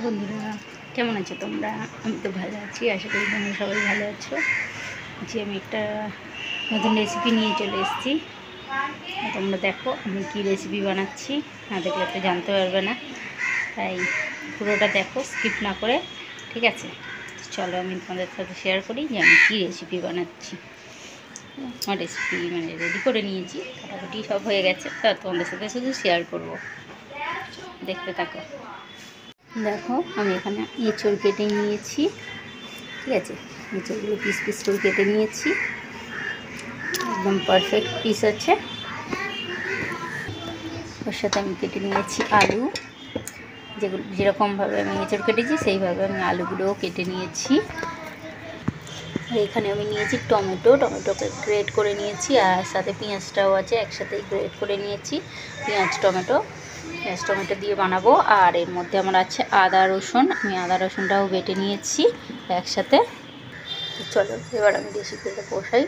বন্ধুরা, কেমন আছো তোমরা? আমি তো ভালো আছি, আশা করি তোমরা সবাই ভালো আছো। আমি একটা নতুন রেসিপি নিয়ে চলে এসেছি। তোমরা দেখো আমি কি রেসিপি বানাচ্ছি, না দেখলে তো জানতে পারবে না, তাই পুরোটা দেখো, স্কিপ না করে, ঠিক আছে? চলো আমি তোমাদের সাথে শেয়ার করি যে আমি কী রেসিপি বানাচ্ছি। আমার রেসিপি রেডি করে নিয়েছি, কাটাকুটি সব হয়ে গেছে, তা তোমাদের সাথে শুধু শেয়ার করব, দেখতে থাকো। দেখো আমি এখানে এঁচড় কেটে নিয়েছি, ঠিক আছে? এঁচড়গুলো পিস পিস করে কেটে নিয়েছি, একদম পারফেক্ট পিস আছে। ওর সাথে আমি কেটে নিয়েছি আলু, যেরকমভাবে আমি এঁচড় কেটেছি সেইভাবে আমি আলুগুলোও কেটে নিয়েছি। এখানে আমি নিয়েছি টমেটোকে গ্রেট করে নিয়েছি, আর সাথে পেঁয়াজটাও আছে, একসাথেই গ্রেট করে নিয়েছি। পেঁয়াজ টমেটো দিয়ে বানাবো। আর এর মধ্যে আমার আছে আদা রসুন, আমি আদা রসুনটাও বেটে নিয়েছি একসাথে। চলো এবার আমি রেসিপিটা কষাই,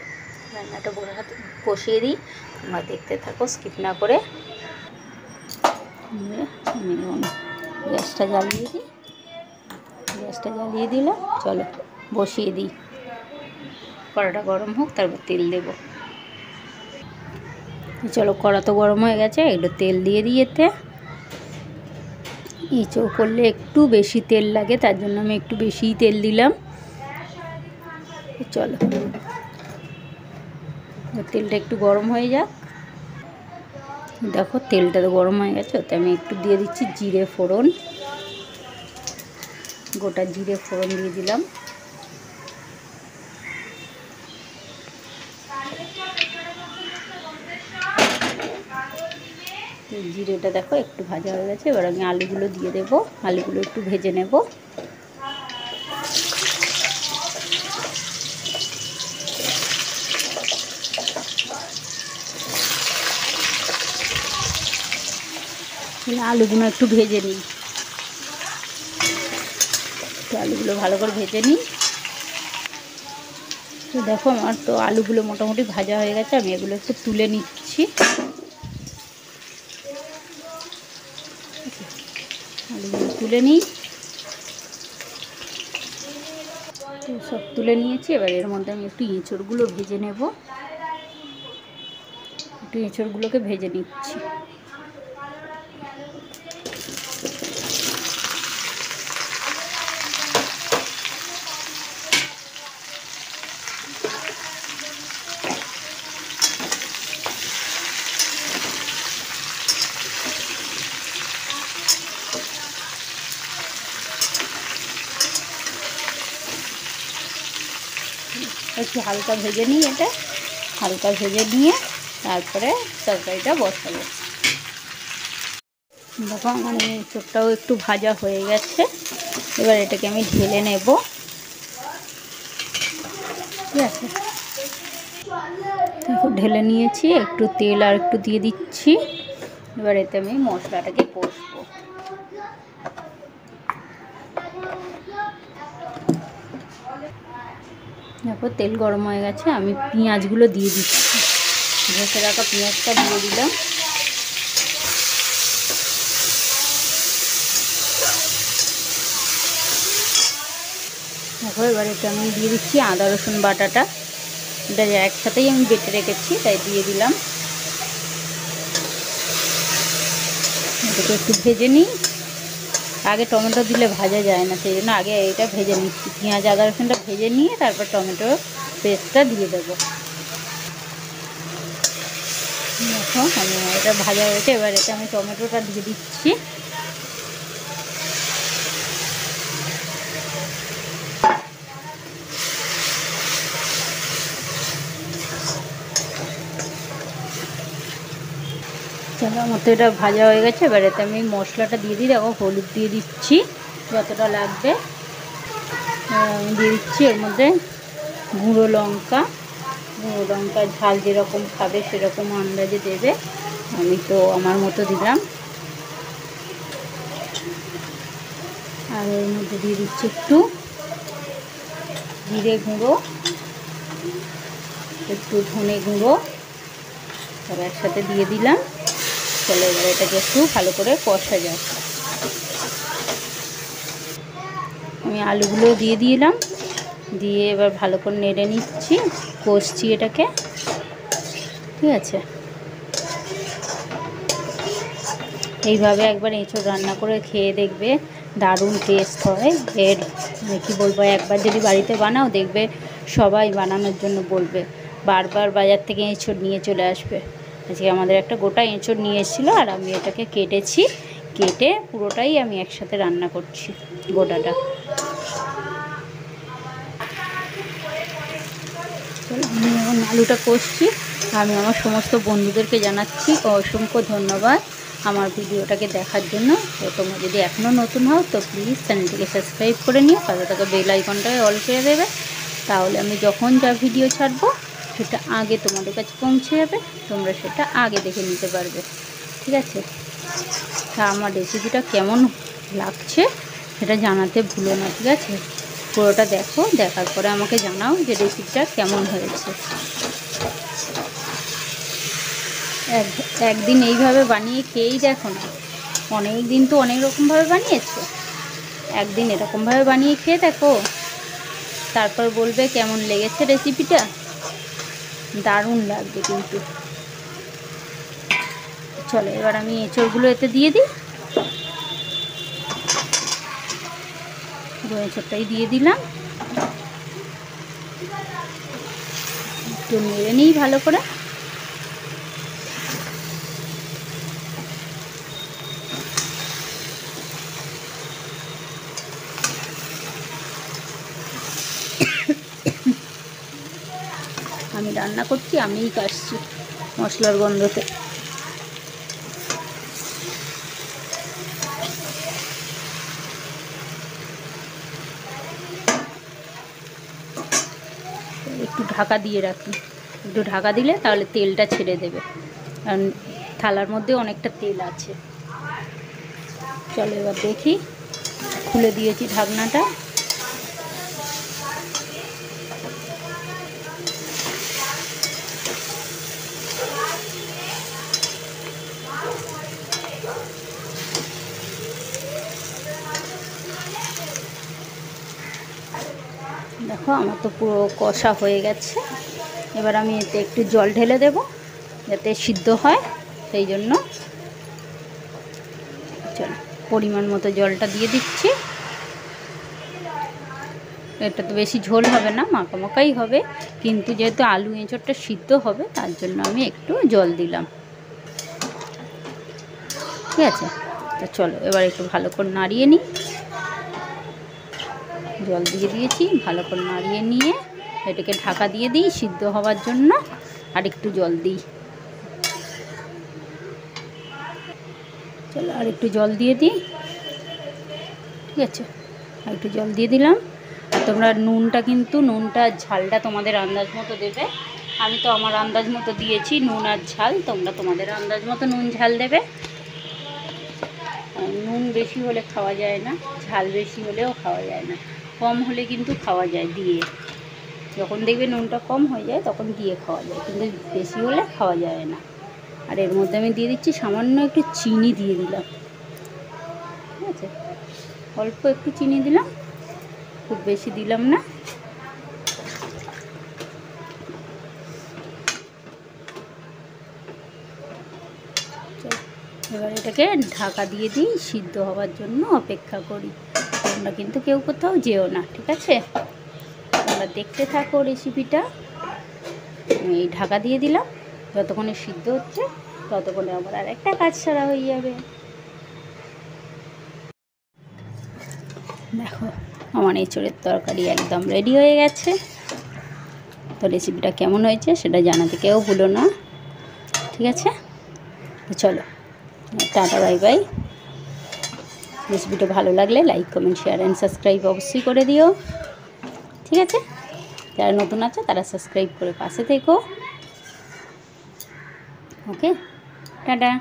রান্নাটা কষিয়ে দিই, তোমরা দেখতে থাকো স্কিপ না করে। আমি গ্যাসটা জ্বালিয়ে দিলাম, চলো বসিয়ে দিই। কড়াটা গরম হোক, তারপর তেল দেব। চলো কড়া তো গরম হয়ে গেছে, একটু তেল দিয়ে দিই। এতে এঁচড় করলে একটু বেশি তেল লাগে, তার জন্য আমি একটু বেশিই তেল দিলাম। চলো তেলটা একটু গরম হয়ে যাক। দেখো তেলটা তো গরম হয়ে গেছে, ওতে আমি একটু দিয়ে দিচ্ছি জিরে ফোড়ন, গোটা জিরে ফোড়ন দিয়ে দিলাম। জিরেটা দেখো একটু ভাজা হয়ে গেছে, এবার আমি আলুগুলো দিয়ে দেবো, আলুগুলো একটু ভেজে নেব। আলুগুলো একটু ভেজে নিই, আলুগুলো ভালো করে ভেজে নিই। তো দেখো আমার তো আলুগুলো মোটামুটি ভাজা হয়ে গেছে, আমি এগুলো একটু তুলে নিচ্ছি। আলুগুলো তুলে নিই, সব তুলে নিয়েছি। এবার এর মধ্যে আমি একটু এঁচড়গুলো ভেজে নেব, একটু এঁচড়গুলোকে ভেজে নিচ্ছি। একটু হালকা ভেজে নিই, এটা হালকা ভেজে নিয়ে তারপরে তরকারিটা বসাবো। দেখো আমার এঁচড়টাও একটু ভাজা হয়ে গেছে, এবার এটাকে আমি ঢেলে নেব, ঠিক আছে? দেখো ঢেলে নিয়েছি, একটু তেল আর একটু দিয়ে দিচ্ছি। এবার এতে আমি মশলাটাকে কষবো। দেখো তেল গরম হয়ে গেছে, আমি পেঁয়াজগুলো দিয়ে দিচ্ছি, ঘষে রাখা পেঁয়াজটা দিয়ে দিলাম। দেখো এবার এটা আমি দিয়ে দিচ্ছি আদা রসুন বাটাটা, এটা একসাথেই আমি বেটে রেখেছি, তাই দিয়ে দিলাম। এটাকে একটু ভেজে নিই, আগে টমেটো দিলে ভাজা যায় না, সেই জন্য আগে এটা ভেজে নিচ্ছি। পেঁয়াজ আদা রসুনটা ভেজে নিয়ে তারপর টমেটোর পেস্টটা দিয়ে দেবো। দেখো আমি এটা ভাজা হয়েছে, এবার এটা আমি টমেটোটা দিয়ে দিচ্ছি। চলো আমার তো এটা ভাজা হয়ে গেছে, এবার এতে আমি মশলাটা দিয়ে দিই। দেখো হলুদ দিয়ে দিচ্ছি যতটা লাগবে, আমি দিয়ে দিচ্ছি এর মধ্যে গুঁড়ো লঙ্কা ঝাল যেরকম খাবে সেরকম আন্দাজে দেবে, আমি তো আমার মতো দিলাম। আর এর মধ্যে দিয়ে দিচ্ছি একটু জিরে গুঁড়ো, একটু ধনে গুঁড়ো, সব একসাথে দিয়ে দিলাম। চলো এবার এটাকে একটু ভালো করে কষা যাক। আমি আলুগুলো দিয়ে দিলাম, দিয়ে এবার ভালো করে নেড়ে নিচ্ছি, কষছি এটাকে। ঠিক আছে, এইভাবে একবার এঁচোড় রান্না করে খেয়ে দেখবে, দারুণ টেস্ট হয় এর। মানে কী বলবো, একবার যদি বাড়িতে বানাও দেখবে সবাই বানানোর জন্য বলবে, বারবার বাজার থেকে এঁচোড় নিয়ে চলে আসবে। আজকে আমাদের একটা গোটা এঁচোড় নিয়ে এসেছিলো, আর আমি এটাকে কেটেছি, কেটে পুরোটাই আমি একসাথে রান্না করছি, গোটাটা। আমি এখন আলুটা কষছি। আমি আমার সমস্ত বন্ধুদেরকে জানাচ্ছি অসংখ্য ধন্যবাদ আমার ভিডিওটাকে দেখার জন্য। তো তোমরা যদি এখনও নতুন হও তো প্লিজ চ্যানেলটিকে সাবস্ক্রাইব করে নিও, পাশে থাকা বেল আইকনটাকে অল করে দেবে, তাহলে আমি যখন যা ভিডিও ছাড়বো সেটা আগে তোমাদের কাছে পৌঁছে যাবে, তোমরা সেটা আগে দেখে নিতে পারবে। ঠিক আছে, তা আমার রেসিপিটা কেমন লাগছে সেটা জানাতে ভুলো না। ঠিক আছে, পুরোটা দেখো, দেখার পরে আমাকে জানাও যে রেসিপিটা কেমন হয়েছে। একদিন এইভাবে বানিয়ে খেয়েই দেখো না, অনেক দিন তো অনেক রকমভাবে বানিয়েছো, একদিন এরকমভাবে বানিয়ে খেয়ে দেখো, তারপর বলবে কেমন লেগেছে রেসিপিটা, দারুণ লাগবে কিন্তু। চলো এবার আমি এঁচোড়গুলো এতে দিয়ে দিই, এঁচোড়টাই দিয়ে দিলাম, একটু নেড়ে নিই ভালো করে। আমি রান্না করছি, আমিই কাটছি মশলার গন্ধতে। একটু ঢাকা দিয়ে রাখি, একটু ঢাকা দিলে তাহলে তেলটা ছেড়ে দেবে, কারণ থালার মধ্যে অনেকটা তেল আছে। চলো এবার দেখি, খুলে দিয়েছি ঢাকনাটা। দেখো আমার তো পুরো কষা হয়ে গেছে। এবার আমি এতে একটু জল ঢেলে দেব যাতে সিদ্ধ হয়, সেই জন্য চলো পরিমাণ মতো জলটা দিয়ে দিচ্ছি। এটা তো বেশি ঝোল হবে না, মাখামাখাই হবে, কিন্তু যেহেতু আলু এঁচোড়টা সিদ্ধ হবে তার জন্য আমি একটু জল দিলাম। ঠিক আছে, তো চলো এবার একটু ভালো করে নাড়িয়ে নিই। জল দিয়ে দিয়েছি, ভালো করে নাড়িয়ে নিয়ে এটাকে ঢাকা দিয়ে দিই সিদ্ধ হওয়ার জন্য, আর একটু জল দিই। চলো আর একটু জল দিয়ে দিই। ঠিক আছে, আর একটু জল দিয়ে দিলাম। আর তোমরা নুনটা কিন্তু ঝালটা তোমাদের আন্দাজ মতো দেবে। আমি তো আমার আন্দাজ মতো দিয়েছি নুন আর ঝাল, তোমরা তোমাদের আন্দাজ মতো নুন ঝাল দেবে। নুন বেশি হলে খাওয়া যায় না, ঝাল বেশি হলেও খাওয়া যায় না, কম হলে কিন্তু খাওয়া যায় দিয়ে। যখন দেখবে নুনটা কম হয়ে যায় তখন দিয়ে খাওয়া যায়, কিন্তু বেশি হলে খাওয়া যায় না। আর এর মধ্যে আমি দিয়ে দিচ্ছি সামান্য একটু চিনি দিয়ে দিলাম। ঠিক আছে, অল্প একটু চিনি দিলাম, খুব বেশি দিলাম না। এবার এটাকে ঢাকা দিয়ে দিই, সিদ্ধ হওয়ার জন্য অপেক্ষা করি। তোমরা কিন্তু কেউ কোথাও যেও না, ঠিক আছে, তোমরা দেখতে থাকো রেসিপিটা। আমি এই ঢাকা দিয়ে দিলাম, যতক্ষণে সিদ্ধ হচ্ছে ততক্ষণে আবার আর একটা কাজ সারা হয়ে যাবে। দেখো আমার এঁচোড়ের তরকারি একদম রেডি হয়ে গেছে। তো রেসিপিটা কেমন হয়েছে সেটা জানাতে কেউ ভুলো না। ঠিক আছে, তো চলো টাটা, বাই বাই। রেসিপিটা ভালো লাগলে like, comment, share and subscribe অবশ্যই করে দিও। ঠিক আছে, যারা নতুন আছে তারা সাবস্ক্রাইব করে পাশে থেকো। ওকে, টাটা।